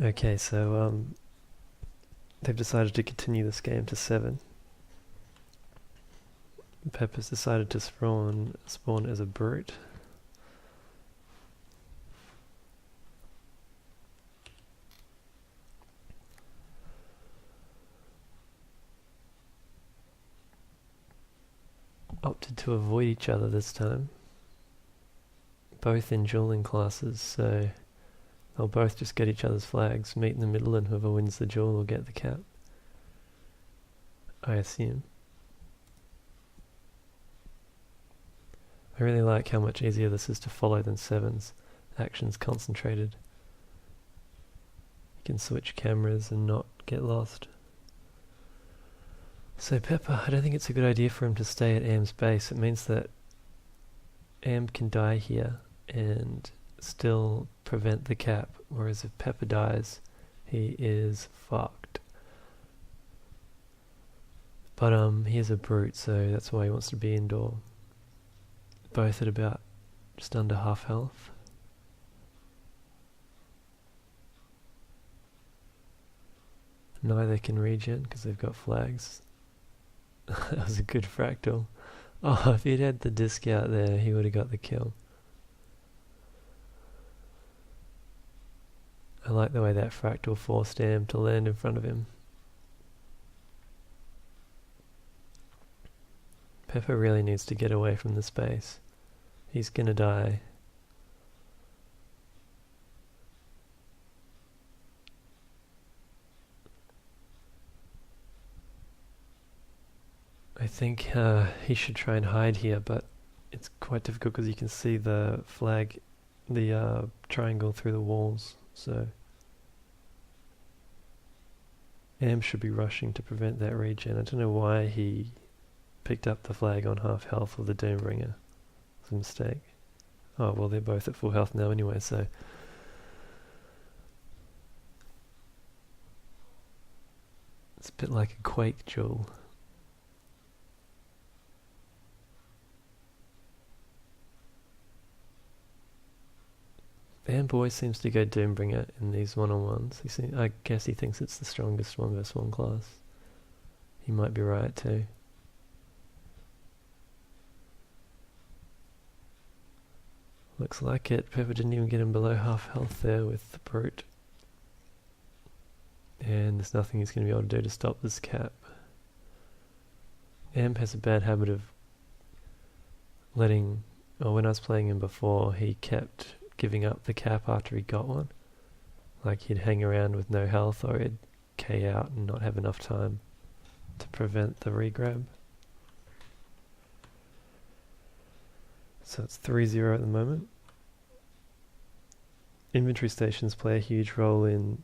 Okay, so they've decided to continue this game to 7. Pepper's decided to spawn as a brute. Opted to avoid each other this time. Both in dueling classes, so they'll both just get each other's flags, meet in the middle, and whoever wins the duel will get the cap, I assume. I really like how much easier this is to follow than 7's. Action's concentrated. You can switch cameras and not get lost. So Pepper, I don't think it's a good idea for him to stay at Am's base. It means that Am can die here and still prevent the cap, whereas if Pepper dies, he is fucked. But he is a brute, so that's why he wants to be indoor. Both at about just under half health. Neither can regen because they've got flags. That was a good fractal. Oh, if he'd had the disc out there, he would have got the kill. I like the way that fractal forced Am to land in front of him. Pepper really needs to get away from the space. He's gonna die. I think he should try and hide here, but it's quite difficult because you can see the flag, the triangle through the walls, so Am should be rushing to prevent that regen. I don't know why he picked up the flag on half health of the Doombringer. It's a mistake. Oh, well, they're both at full health now anyway, so it's a bit like a Quake duel. Boy seems to go Doombringer in these one-on-ones. I guess he thinks it's the strongest 1v1 class. He might be right too. Looks like it. Pepper didn't even get him below half health there with the brute. And there's nothing he's going to be able to do to stop this cap. Amp has a bad habit of letting... Oh, when I was playing him before, he kept giving up the cap after he got one. Like he'd hang around with no health, or he'd K out and not have enough time to prevent the regrab. So it's 3-0 at the moment. Inventory stations play a huge role in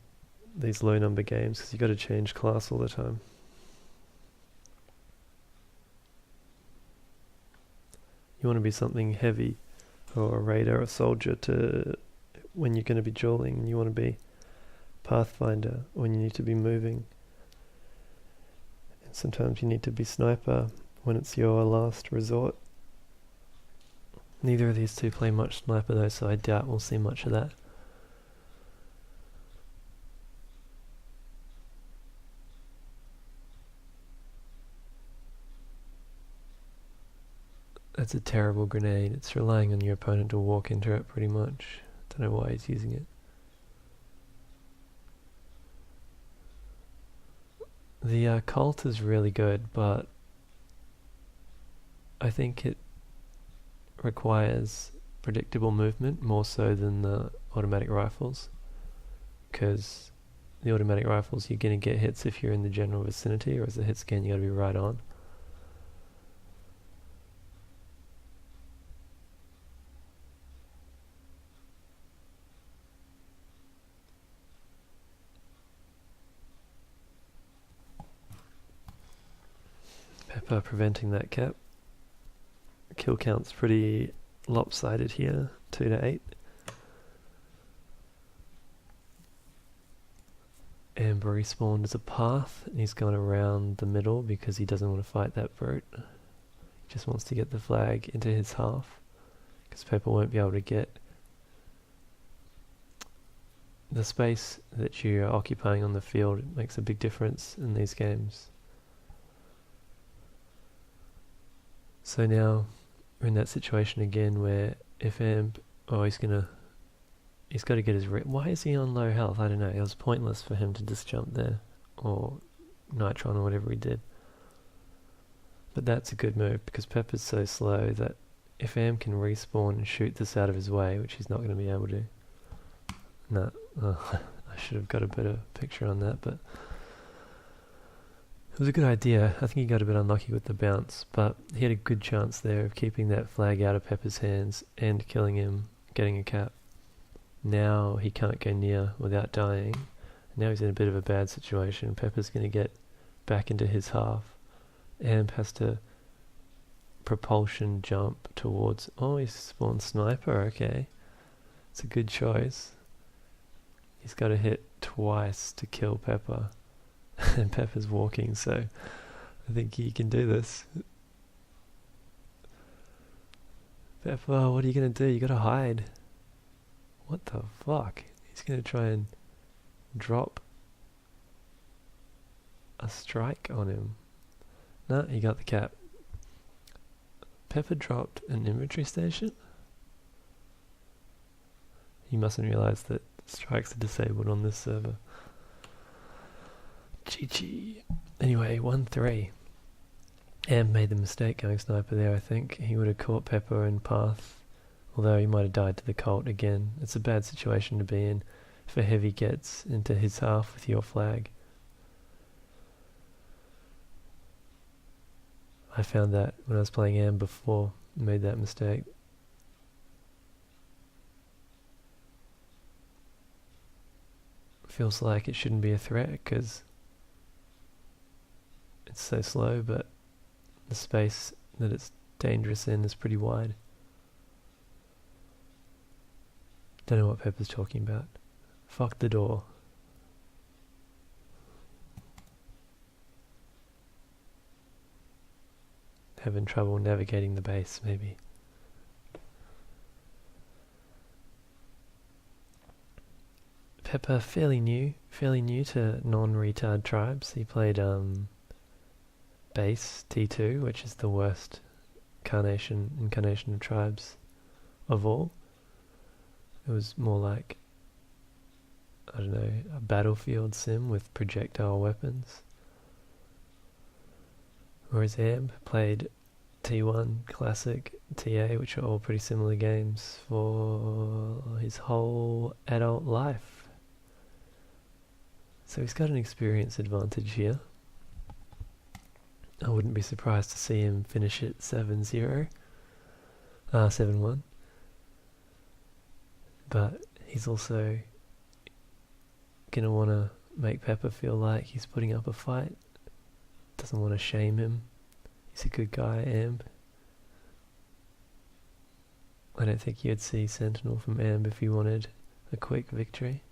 these low number games because you've got to change class all the time. You want to be something heavy, or a raider or a soldier to when you're going to be dueling, and you want to be pathfinder when you need to be moving. And sometimes you need to be sniper when it's your last resort. Neither of these two play much sniper though, so I doubt we'll see much of that. That's a terrible grenade. It's relying on your opponent to walk into it pretty much. Don't know why he's using it. The Colt is really good, but I think it requires predictable movement more so than the automatic rifles, because the automatic rifles you're going to get hits if you're in the general vicinity, or as a hit scan you got to be right on. Pepper preventing that cap. Kill count's pretty lopsided here, 2 to 8. Amber respawned as a path, and he's gone around the middle because he doesn't want to fight that brute. He just wants to get the flag into his half, because Pepper won't be able to get the space that you're occupying on the field makes a big difference in these games. So now we're in that situation again where if Amp, he's got to get his why is he on low health? I don't know. It was pointless for him to just jump there, or Nitron or whatever he did. But that's a good move because Pepper's so slow that if Am can respawn and shoot this out of his way, which he's not going to be able to. No, I should have got a better picture on that, but it was a good idea. I think he got a bit unlucky with the bounce, but he had a good chance there of keeping that flag out of Pepper's hands and killing him, getting a cap. Now he can't go near without dying. Now he's in a bit of a bad situation. Pepper's going to get back into his half. Amp has to propulsion jump towards... Oh, he spawned Sniper, okay. It's a good choice. He's got to hit twice to kill Pepper. And Pepper's walking, so I think he can do this. Pepper, what are you going to do? You got to hide. What the fuck? He's going to try and drop a strike on him. No, he got the cap. Pepper dropped an inventory station? He mustn't realise that strikes are disabled on this server. GG. Anyway, 1-3. Am made the mistake going Sniper there, I think. He would have caught Pepper in path, although he might have died to the Colt again. It's a bad situation to be in if a heavy gets into his half with your flag. I found that when I was playing Am before, made that mistake. Feels like it shouldn't be a threat because it's so slow, but the space that it's dangerous in is pretty wide. Don't know what Pepper's talking about. Fuck the door. Having trouble navigating the base, maybe. Pepper, fairly new to non-retard tribes. He played base T2, which is the worst incarnation of tribes of all. It was more like, I don't know, a battlefield sim with projectile weapons. Whereas Amp played T1, Classic, TA, which are all pretty similar games for his whole adult life. So he's got an experience advantage here. I wouldn't be surprised to see him finish it 7-0. 7-1. But he's also going to want to make Pepper feel like he's putting up a fight. Doesn't want to shame him. He's a good guy, Amp. I don't think you'd see Sentinel from Amp if he wanted a quick victory.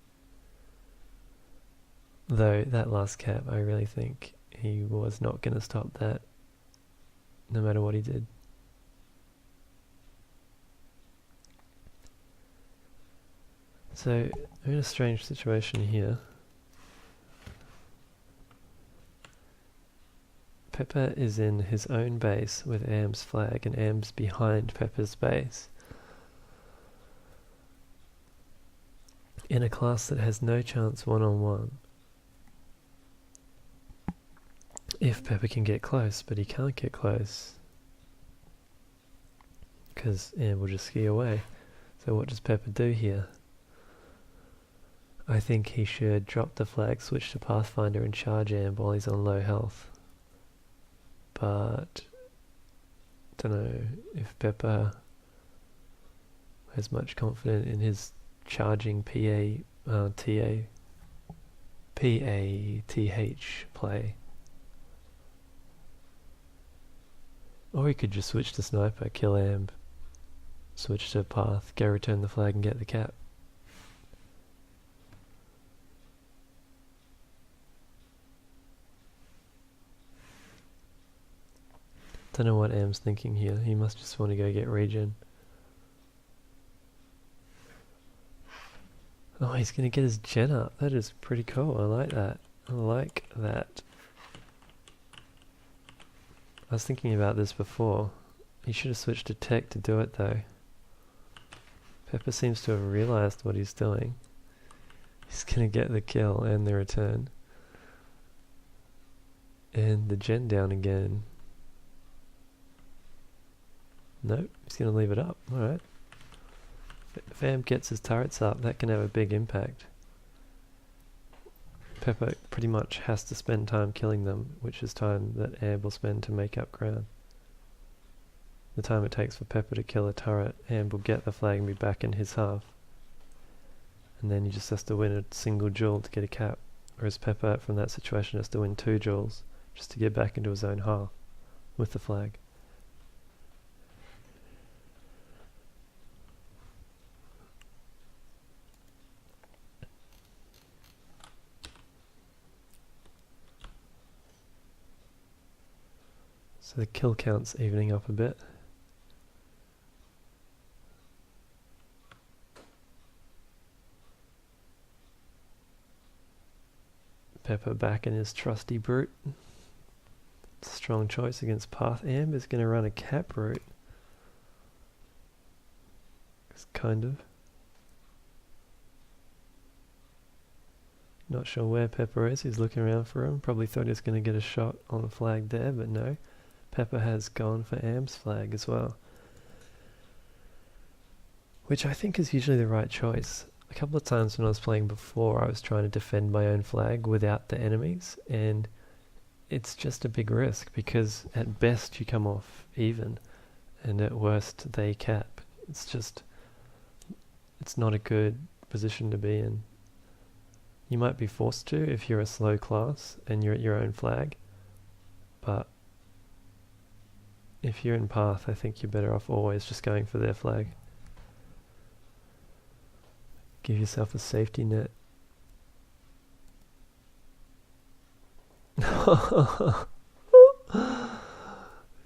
Though that last cap, I really think he was not going to stop that, no matter what he did. So, we're in a strange situation here. Pepper is in his own base with Am's flag, and Am's behind Pepper's base. In a class that has no chance one-on-one. If Pepper can get close, but he can't get close. Because Am will just ski away. So what does Pepper do here? I think he should drop the flag, switch to Pathfinder and charge Am while he's on low health. But don't know if Pepper has much confidence in his charging PATH play. Or he could just switch to Sniper, kill Am, switch to Path, go return the flag and get the cap. Don't know what Am's thinking here. He must just want to go get regen. Oh, he's going to get his gen up. That is pretty cool. I like that. I like that. I was thinking about this before. He should have switched to tech to do it though. Pepper seems to have realised what he's doing. He's going to get the kill and the return. And the gen down again. Nope, he's going to leave it up. Alright. If Amp gets his turrets up, that can have a big impact. Pepper pretty much has to spend time killing them, which is time that Amp will spend to make up ground. The time it takes for Pepper to kill a turret, Amp will get the flag and be back in his half. And then he just has to win a single duel to get a cap. Whereas Pepper, from that situation, has to win 2 duels just to get back into his own half with the flag. So the kill count's evening up a bit. Pepper back in his trusty brute. Strong choice against Path. Amp is going to run a cap route. Kind of. Not sure where Pepper is. He's looking around for him. Probably thought he was going to get a shot on a flag there, but no. Pepper has gone for Amp's flag as well. Which I think is usually the right choice. A couple of times when I was playing before, I was trying to defend my own flag without the enemies, and it's just a big risk because at best you come off even, and at worst they cap. It's not a good position to be in. You might be forced to if you're a slow class and you're at your own flag, but if you're in Path, I think you're better off always just going for their flag. Give yourself a safety net.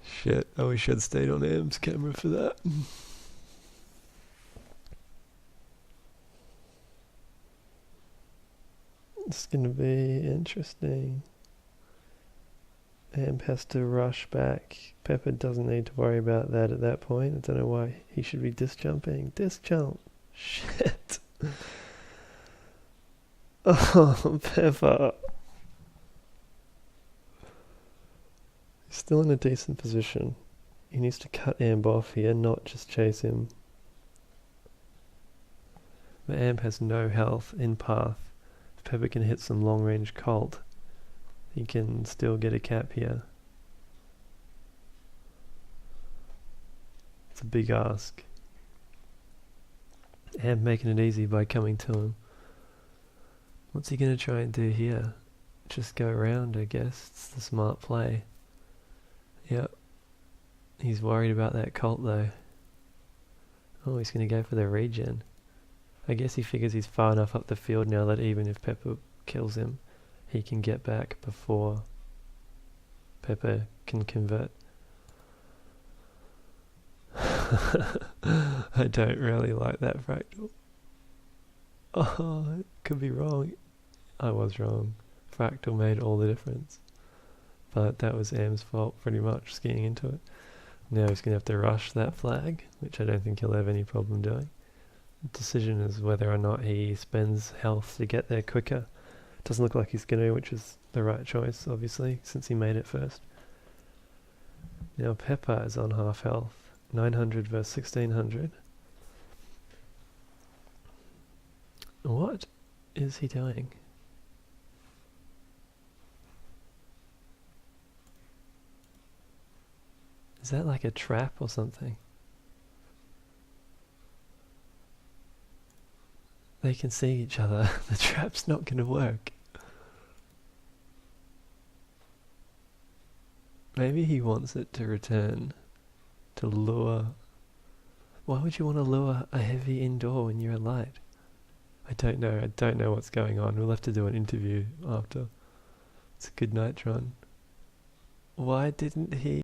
Shit, I wish I'd stayed on Am's camera for that. It's gonna be interesting. Amp has to rush back. Pepper doesn't need to worry about that at that point. I don't know why he should be disc jumping. Disc jump. Shit. Oh, Pepper. He's still in a decent position. He needs to cut Amp off here, not just chase him. But Amp has no health in Path. If Pepper can hit some long range Colt, he can still get a cap here. It's a big ask. Amp making it easy by coming to him. What's he going to try and do here? Just go around, I guess. It's the smart play. Yep. He's worried about that Colt though. Oh, he's going to go for the regen. I guess he figures he's far enough up the field now that even if Pepper kills him, he can get back before Pepper can convert. I don't really like that fractal. Oh, it could be wrong. I was wrong. Fractal made all the difference. But that was Am's fault pretty much, skiing into it. Now he's going to have to rush that flag, which I don't think he'll have any problem doing. The decision is whether or not he spends health to get there quicker. Doesn't look like he's going to, which is the right choice, obviously, since he made it first. Now Pepper is on half health. 900 versus 1600. What is he doing? Is that like a trap or something? They can see each other. The trap's not going to work. Maybe he wants it to return to lure. Why would you want to lure a heavy indoor when you're a light? I don't know. I don't know what's going on. We'll have to do an interview after. It's a good night run. Why didn't he?